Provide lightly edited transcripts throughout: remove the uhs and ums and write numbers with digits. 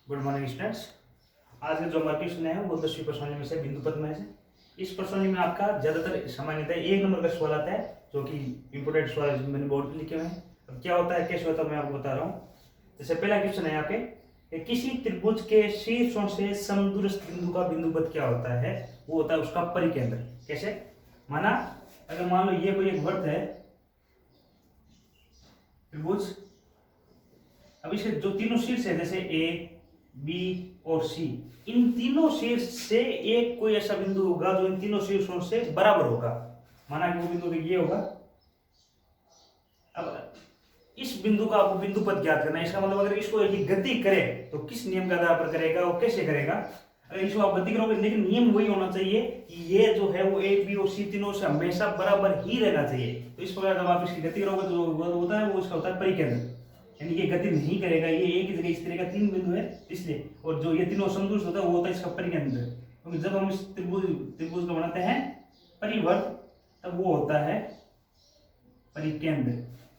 Good morning students. आज का जो हमारा क्वेश्चन है वो 10वीं प्रश्नावली में से बिंदु पद में से। इस प्रश्नावली में आपका ज्यादातर सामान्यतः एक नंबर का सवाल आता है, जो कि इंपोर्टेंट सवाल मैंने बोर्ड पे लिखे हुए हैं। अब क्या होता है कैसे होता है मैं आपको बता रहा हूँ। जैसे पहला क्वेश्चन है यहाँ पे कि किसी त्रिभुज के शीर्षों से समदूरस्थ बिंदु का बिंदु पद क्या होता है, वो होता है उसका परिकेंद्र। कैसे माना, अगर मान लो ये कोई एक वृत्त है त्रिभुज, अब इसके जो तीनों शीर्ष है जैसे ए बी और सी, इन तीनों शीर्ष से एक कोई ऐसा बिंदु होगा जो इन तीनों शीर्षों से बराबर होगा। माना कि वो बिंदु ये होगा। अब इस बिंदु का आपको बिंदु पद ज्ञात करना है। इसका मतलब अगर इसको ये गति करे तो किस नियम के आधार पर करेगा और कैसे करेगा। अगर इसको आप गति करोगे, लेकिन नियम वही होना चाहिए कि ये जो है वो ए बी और सी तीनों से हमेशा बराबर ही रहना चाहिए। तो इस प्रकार जब आप इसकी गति करोगे तो होता है वो इसका होता है परिकेंद्र, यानी ये गति नहीं करेगा, ये एक ही जगह इस तरह का तीन बिंदु है इसलिए, और जो ये तीनों समदूरस्थ होता है वो होता है इसका परिकेंद्र। क्योंकि जब हम इस त्रिभुज को बनाते हैं परिवर्त, तब वो होता है परिकेंद्र।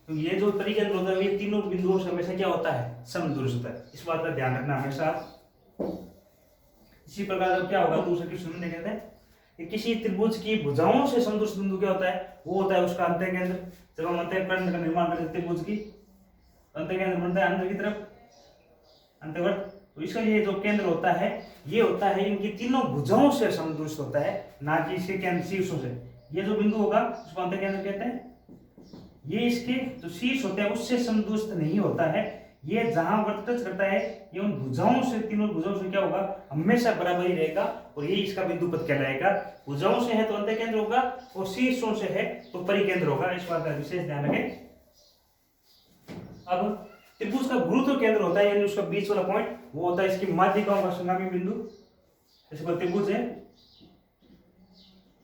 तो ये जो परिकेंद्र होता है ये तीनों बिंदुओं से हमेशा क्या होता है, समदूरस्थ होता है। इस बात का ध्यान रखना हमेशा। इसी प्रकार जब क्या होगा दूसरे क्वेश्चन में कहते हैं कि किसी त्रिभुज की भुजाओं से समदूरस्थ बिंदु क्या होता है, वो होता है उसका अंतःकेंद्र। जब हम अंतःकेंद्र का निर्माण करते हैं त्रिभुज की, अंतःकेंद्र बनता है अंदर की तरफ अंतर्वर्त। तो इसका ये जो केंद्र होता है ये होता है इनकी तीनों भुजाओं से समदूरस्थ होता है, ना कि इसके केंद्र शीर्षों से। ये जो बिंदु होगा उसको अंतःकेंद्र कहते हैं। ये इसके जो शीर्ष होते हैं उससे समदूरस्थ नहीं होता है। ये जहां वृत्त टच करता है ये उन भुजाओं से, तीनों भुजाओं से क्या होगा, हमेशा बराबर ही रहेगा, और ये इसका बिंदु पद कहलाएगा। भुजाओं से है तो अंतःकेंद्र होगा और शीर्षों से है तो परिकेंद्र होगा। इस बात का विशेष ध्यान रखें। अब त्रिभुज का गुरुत्व केंद्र होता है, यानी उसका बीच वाला पॉइंट, वो होता है इसकी माध्यिकाओं का संगामी बिंदु। जैसे कोई त्रिभुज है,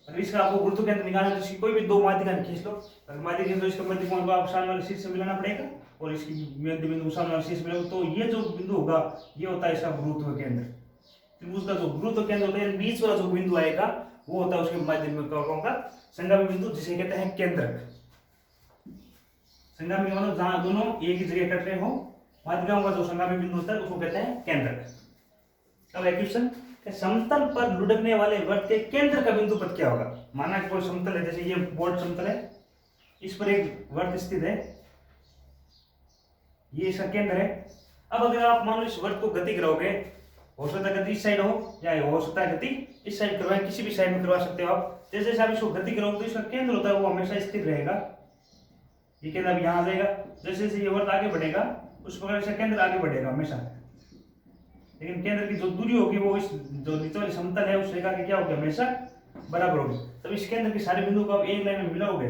अगर इसका आपको गुरुत्व केंद्र निकालना है तो इसकी कोई भी दो माध्यिका खींच लो। अगर माध्यिका तो इसका मध्य पॉइंट को आप सामने वाले शीर्ष से मिलाना पड़ेगा और इसकी मध्य बिंदु सामने वाले शीर्ष मिलेगा, तो ये जो बिंदु होगा ये होता है इसका गुरुत्व केंद्र। त्रिभुज का जो गुरुत्व केंद्र होता है बीच वाला जो बिंदु आएगा वो होता है उसके माध्यिकाओं का संगामी बिंदु, जिसे कहते हैं केंद्रक। संगामी मतलब जहां दोनों एक ही जगह कट रहे हो, माध्यिकाओं का जो संगामी बिंदु होता है उसको कहते हैं केंद्रक। अब एक क्वेश्चन, समतल पर लुढ़कने वाले वृत्त के केंद्र का बिंदु पद क्या होगा। माना कि कोई समतल है, जैसे ये बोर्ड समतल है, इस पर एक वृत्त स्थित है, ये इसका केंद्र है। अब अगर आप मान लो इस वृत्त को गति कराओगे, हो सकता है गति इस साइड हो या हो सकता है गति इस साइड करवाए, किसी भी साइड में करवा सकते हो आप। जैसे जैसे आप इसको गति कराओगे तो इसका केंद्र होता है वो हमेशा स्थिर रहेगा। ये केंद्र अब यहाँ आ जाएगा, जैसे जैसे ये वृत्त आगे बढ़ेगा उस प्रकार से केंद्र आगे बढ़ेगा हमेशा, लेकिन केंद्र की जो दूरी होगी वो इस जो नीचे वाली समतल है उस रेखा की क्या होगी, हमेशा बराबर होगी। तब इस केंद्र के सारे बिंदुओं को आप एक लाइन में मिलाओगे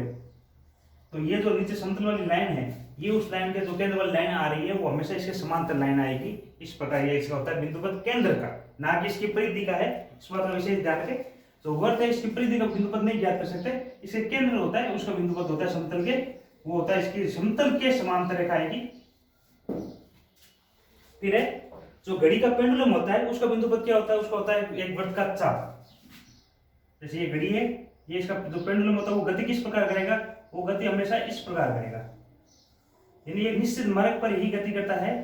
तो ये जो नीचे समतल वाली लाइन है ये उस लाइन के जो केंद्र वाली लाइन आ रही है वो हमेशा इसके समांतर लाइन आएगी। इस प्रकार ये इसका होता है बिंदु पद केंद्र का, ना कि इसकी परिधि का है। इस बात का विशेष ध्यान रखें। जो वृत्त है इसकी परिधि का बिंदु पद नहीं ज्ञात कर सकते, इसके केंद्र होता है उसका बिंदु पद होता है समतल के, वो होता है इसकी समतल के समांतर रेखा आएगी। फिर है जो घड़ी का पेंडुलम होता है उसका बिंदु पद क्या होता है, उसका होता है एक वृत्त का चाप। जैसे ये घड़ी है, ये इसका जो पेंडुलम होता है वो गति किस प्रकार करेगा, वो गति हमेशा इस प्रकार करेगा, यानी ये निश्चित मार्ग पर ही गति करता है,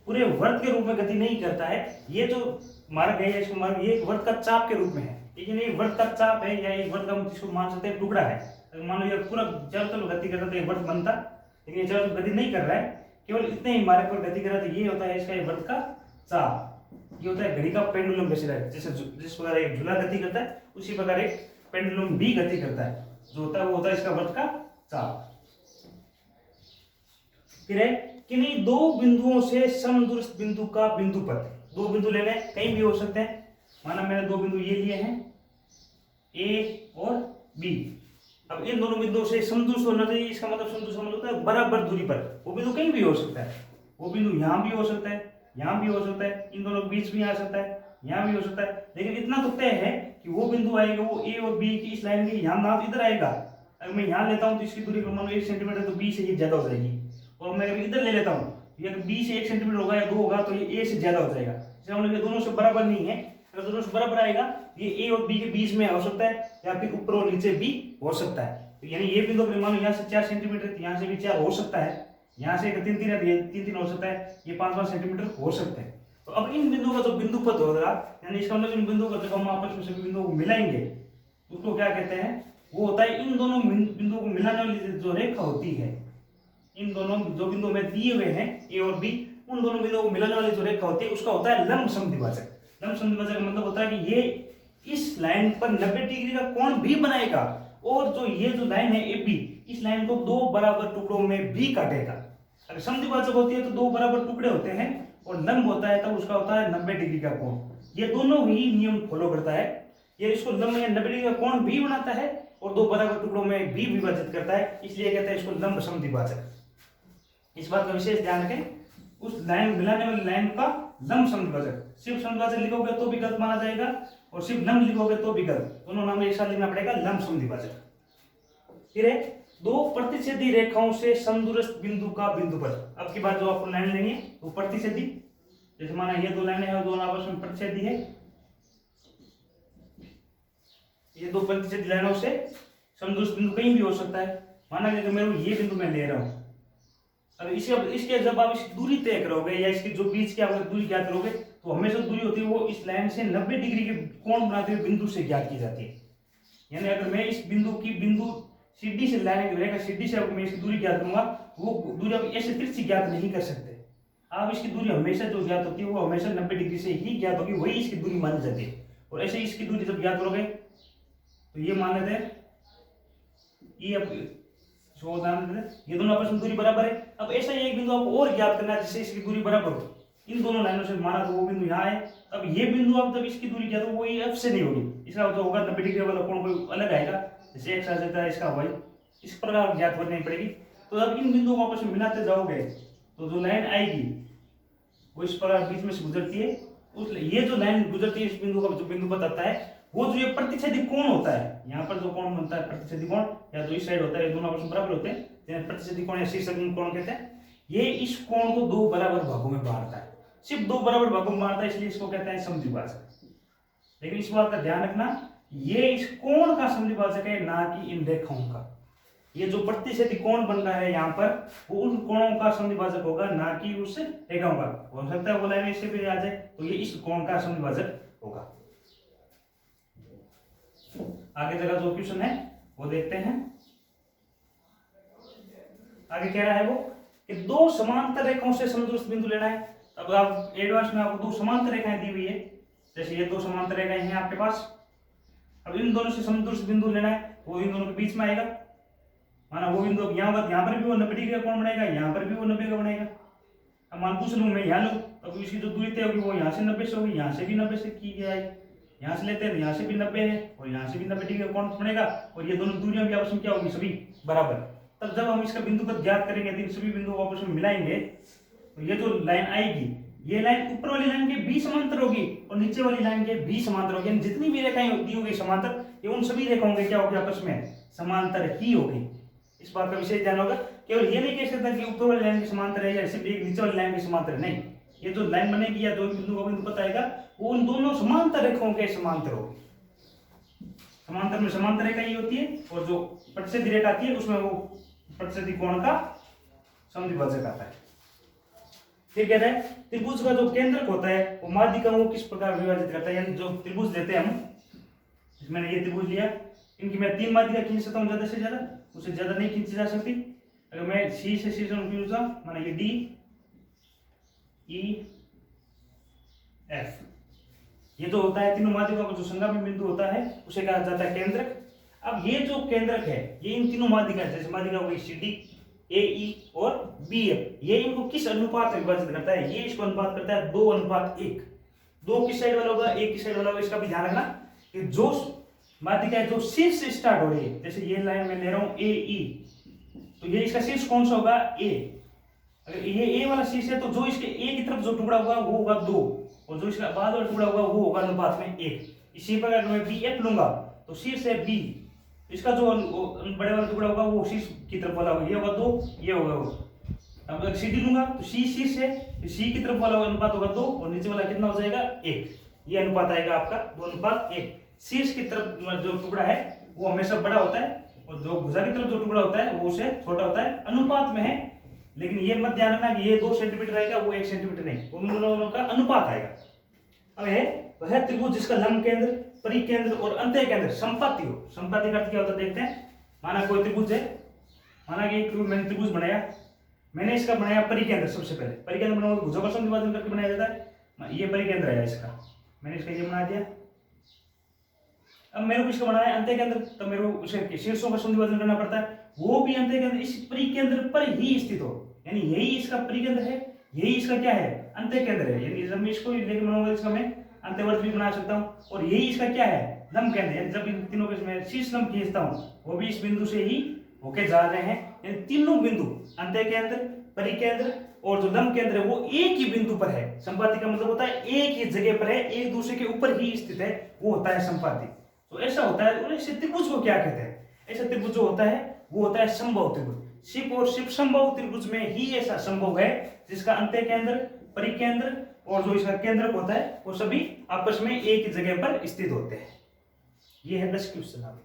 पूरे वृत्त के रूप में गति नहीं करता है। ये जो मार्ग है इसको मार्ग ये वृत्त का चाप के रूप में है, लेकिन ये वृत्त का चाप है या ये वृत्त का इसको मान सकते हैं टुकड़ा है। मान लो ये पूरा चारों तरफ गति करता तो ये वृत्त बनता, लेकिन ये चारों तरफ गति नहीं कर रहा है, केवल इतने ही मार्ग पर गति कर रहा है। तो ये होता है इसका ये वृत्त का चाप। ये होता है घड़ी का पेंडुलम जैसे जैसे जिस प्रकार एक झूला गति करता है उसी प्रकार एक पेंडुलम भी गति करता है, जो होता है वो होता है इसका वृत्त का चाप। फिर है किन्हीं दो बिंदुओं से समदूरस्थ बिंदु का बिंदु पद। दो बिंदु लेने कहीं भी हो सकते हैं। माना मैंने दो बिंदु ये लिए हैं ए और बी। अब इन दोनों बिंदुओं से समदूरस्थ होना चाहिए, इसका मतलब समदूरस्थ मतलब होता है बराबर दूरी पर। वो बिंदु कहीं भी हो सकता है, वो बिंदु यहाँ भी हो सकता है, यहाँ भी हो सकता है, इन दोनों के बीच भी आ सकता है, यहाँ भी हो सकता है। लेकिन इतना तो तय है कि वो बिंदु आएगा वो ए और बी की इस लाइन के यहाँ ना इधर आएगा। अगर मैं यहाँ लेता हूँ तो इसकी दूरी मान लो 1 सेंटीमीटर, तो बी से ये ज्यादा हो जाएगी। और मैं अगर इधर ले लेता हूँ, ये बी से 1 सेंटीमीटर होगा या 2 होगा तो ये ए से ज्यादा हो जाएगा। ये दोनों से बराबर नहीं है। अगर दोनों से बराबर आएगा ये ए और बी के बीच में हो सकता है या फिर ऊपर और नीचे भी हो सकता है। तो यानी ये बिंदु मान लो यहाँ से 4 सेंटीमीटर, यहाँ से भी 4 हो सकता है, यहाँ से 3 3 हो सकता है, ये 5 5 सेंटीमीटर हो सकता है। तो अब इन बिंदुओं का जो बिंदु पद होगा, यानी इसका मतलब इन बिंदुओं का जब हम आपस में सभी बिंदुओं को मिलाएंगे उसको क्या कहते हैं, वो होता है इन दोनों बिंदुओं को मिलाने वाली जो रेखा होती है, इन दोनों जो बिंदु में दिए हुए हैं ए और बी, उन दोनों बिंदुओं को मिलाने वाली जो रेखा होती है उसका होता है लंब समद्विभाजक। लंब समद्विभाजक का मतलब होता है कि ये इस लाइन पर 90 डिग्री का कोण भी बनाएगा और जो ये जो लाइन है ए बी, इस लाइन को दो बराबर टुकड़ों में भी काटेगा। अगर समद्विभाजक होती है तो दो बराबर टुकड़े होते हैं और लंब होता है तब उसका होता है 90 डिग्री का कोण। ये दोनों ही नियम फॉलो करता है, ये इसको लंब या 90 डिग्री का कोण भी बनाता है और दो बराबर टुकड़ों में भी विभाजित करता है, इसलिए कहते हैं इसको लंब समद्विभाजक। इस बात का विशेष ध्यान रखें, उस लाइन मिलाने वाली लाइन का लंब समद्विभाजक। सिर्फ समद्विभाजक लिखोगे तो भी गलत माना जाएगा और सिर्फ लंब लिखोगे तो भी गलत, दोनों नाम एक साथ लिखना पड़ेगा, लंब समद्विभाजक। फिर है दो प्रतिच्छेदी रेखाओं से समदूरस्थ बिंदु का बिंदुपद। अब की बात जो आपको लाइन लेनी है वो प्रतिच्छेदी, जैसे माना ये दो लाइनें हैं दोनों आपस में प्रतिच्छेदी है, ये दो प्रतिच्छेदी लाइनों से समदूरस्थ बिंदु कहीं भी हो सकता है। माना कि मैं ये बिंदु में ले रहा हूं, अब इसके जब आप इसकी दूरी तय करोगे या इसकी जो बीच की आप दूरी ज्ञात करोगे तो हमेशा दूरी होती है वो इस लाइन से 90 डिग्री के कोण बनाते हुए बिंदु से ज्ञात की जाती है। यानी अगर मैं इस बिंदु सीडी से लाइन रेखा सीडी से अगर मैं इसकी दूरी ज्ञात करूंगा, वो दूरी आप ऐसे तिरछी ज्ञात नहीं कर सकते। आप इसकी दूरी हमेशा जो ज्ञात होती है वो हमेशा 90 डिग्री से ही ज्ञात होगी, वही इसकी दूरी मानी जाती है। और ऐसे इसकी दूरी जब ज्ञात करोगे तो ये मान लेते हैं ये दोनों आपस में दूरी बराबर है। अब ऐसा ही एक बिंदु आपको और ज्ञात करना है जिससे इसकी दूरी बराबर हो, इन दोनों लाइनों से माना तो वो बिंदु यहाँ है। अब ये बिंदु आप जब इसकी दूरी ज्ञात हो वो एफ से नहीं होगी, इसका जो होगा 90 डिग्री वाला कोण कोई अलग आएगा, जैसे एक्स आ जाता है इसका वाई, इस प्रकार ज्ञात करनी पड़ेगी। तो अब इन बिंदुओं को आपस में मिलाते जाओगे तो जो लाइन आएगी वो इस प्रकार बीच में से गुजरती है। उस ये जो लाइन गुजरती है इस बिंदु का जो बिंदु बताता है वो जो ये प्रतिच्छेदी कोण होता है, यहाँ पर जो कोण बनता है प्रतिच्छेदी कोण या जो इस साइड होता है, दोनों आपस में बराबर होते हैं, जिन्हें प्रतिच्छेदी कोण या शीर्षक कोण कहते हैं। ये इस कोण को दो बराबर भागों में बांटता है, सिर्फ दो बराबर भागों में बांटता है, इसलिए इसको कहते हैं समद्विभाजक। लेकिन इस बात का ध्यान रखना, ये इस कोण का समद्विभाजक है, ना कि इन रेखाओं का। ये जो प्रतिच्छेदी कोण बन रहा है यहाँ पर वो उन कोणों का समद्विभाजक होगा, ना कि उस रेखाओं का। हो सकता है वो लाइन इससे भी आ जाए तो ये इस कोण का समद्विभाजक होगा। आगे जगह जो क्वेश्चन है वो देखते हैं। आगे कह रहा है वो कि दो समांतर रेखाओं से समदूरस्थ बिंदु लेना है। अब आप एडवांस में आपको दो समांतर रेखाएं दी हुई है, जैसे ये दो समांतर रेखाएं हैं आपके पास। अब इन दोनों से समदूरस्थ बिंदु लेना है, वो इन दोनों के बीच में आएगा। माना वो बिंदु यहाँ पर भी वो 90 डिग्री का कोण बनेगा, यहाँ पर भी वो 90 का बनेगा। अब मान दूसरे मैं यहाँ लूँ, अब इसकी जो दूरी तय होगी वो यहाँ से 90 से होगी, यहाँ से भी 90 से की जाएगी, यहाँ से लेते हैं यहाँ से भी 90 है और यहाँ से भी 90 डिग्री का कोण बनेगा, और ये दोनों दूरियां भी आपस में क्या होगी, सभी बराबर। तब जब हम इसका बिंदु पद ज्ञात करेंगे तो सभी बिंदु आपस में मिलाएंगे तो ये जो लाइन आएगी, ये लाइन ऊपर वाली लाइन के भी समांतर होगी और नीचे वाली लाइन के भी समांतर होगी। जितनी भी रेखाएं दी होगी समांतर, ये उन सभी रेखाओं के क्या होगी, आपस में समांतर ही होगी। इस बात का विशेष ध्यान होगा, केवल ये नहीं कह सकता कि ऊपर वाली लाइन के समांतर है या सिर्फ एक नीचे वाली लाइन के समांतर है, नहीं। ये जो लाइन बनेगी या जो बिंदु का बिंदु पता आएगा वो उन दोनों समांतर रेखाओं के समांतर होगी। समांतर में समांतर रेखा ही होती है और जो प्रतिच्छेदी रेखा आती है उसमें वो प्रतिच्छेदी कोण का समद्विभाजक आता है। फिर कहता है त्रिभुज का जो केंद्रक होता है वो माध्यिकाओं को किस प्रकार विभाजित करता है। यानी जो त्रिभुज लेते हैं हम, मैंने ये त्रिभुज लिया, इनकी मैं 3 माध्यिका खींच सकता हूँ, ज्यादा से ज्यादा, उससे ज्यादा नहीं खींची जा सकती। अगर मैं सी से सी खींचूंगा, माना ये डी ई एफ, ये जो होता है तीनों माध्यिकाओं का जो संगामी बिंदु होता है उसे कहा जाता है केंद्रक। अब ये जो केंद्रक है ये इन तीनों माध्यिका, जैसे माध्यिका हो गई सी डी, ए ई और बी एफ, ये इनको किस अनुपात में विभाजित करता है, ये इसको अनुपात करता है 2:1। 2 किस साइड वाला होगा, 1 किस साइड वाला होगा, इसका भी ध्यान रखना कि जो माध्यिका जो शीर्ष से स्टार्ट हो रही है, जैसे ये लाइन में ले रहा हूं ए ई, तो ये इसका शीर्ष कौन सा होगा, ए। अगर ये ए वाला शीर्ष है तो जो इसके ए की तरफ जो टुकड़ा होगा वो होगा 2 और जो इसका बाद वाला टुकड़ा होगा वो होगा अनुपात में 1। इसी प्रकार अगर मैं बी एफ लूंगा तो शीर्ष है बी, इसका जो बड़े वाला टुकड़ा होगा वो शीर्ष की तरफ वाला होगा, ये होगा 2, ये होगा 2। अब अगर सी डी लूंगा तो सी शीर्ष है, तो सी की तरफ वाला अनुपात होगा 2 और नीचे वाला कितना हो जाएगा 1। ये अनुपात आएगा आपका 2:1। शीर्ष की तरफ जो टुकड़ा है वो हमेशा बड़ा होता है और जो भुजा की तरफ जो टुकड़ा होता है वो उससे छोटा होता है, अनुपात में है। लेकिन ये मत ध्यान रखना कि ये 2 सेंटीमीटर रहेगा, वो 1 सेंटीमीटर नहीं, उन दोनों का अनुपात आएगा। अब है वह त्रिभुज जिसका लंब केंद्र, परिकेंद्र और अंत्य केंद्र संपाती हो। संपाती का अर्थ क्या होता है देखते हैं। माना कोई त्रिभुज है, माना कि मैंने त्रिभुज बनाया, मैंने इसका बनाया परिकेंद्र। सबसे पहले परिकेंद्र बनाओ तो भुजों का समद्विभाजन करके बनाया जाता है। ये परिकेंद्र है इसका, मैंने इसका ये बना दिया। अब मेरे को इसका बनाना है अंत्य केंद्र, तो मेरे को उसके शीर्षों का समद्विभाजन करना पड़ता है, वो भी अंत्य केंद्र इस परिकेंद्र पर ही स्थित हो, यानी यही इसका परिकेंद्र है, यही इसका क्या है अंत्य केंद्र है। यानी जब मैं इसको लेके बनाऊंगा इसका मैं अंत्यवर्त भी बना सकता हूँ, और यही इसका क्या है लंब केंद्र है। जब इन तीनों के मैं शीर्ष लंब खींचता हूँ वो भी इस बिंदु से ही होके जा रहे हैं, यानी तीनों बिंदु अंत्य केंद्र, परिकेंद्र और जो लंब केंद्र है वो एक ही बिंदु पर है। संपाती का मतलब होता है एक ही जगह पर है, एक दूसरे के ऊपर ही स्थित है, वो होता है संपाती। तो ऐसा होता है। और ऐसे त्रिभुज को क्या कहते हैं? ऐसा त्रिभुज जो होता है वो होता है समबाहु त्रिभुज। शिव और शिव समबाहु त्रिभुज में ही ऐसा संभव है जिसका अंत्य केंद्र, परिकेंद्र और जो इसका केंद्रक होता है वो सभी आपस में एक ही जगह पर स्थित होते हैं। ये है 10 क्वेश्चन।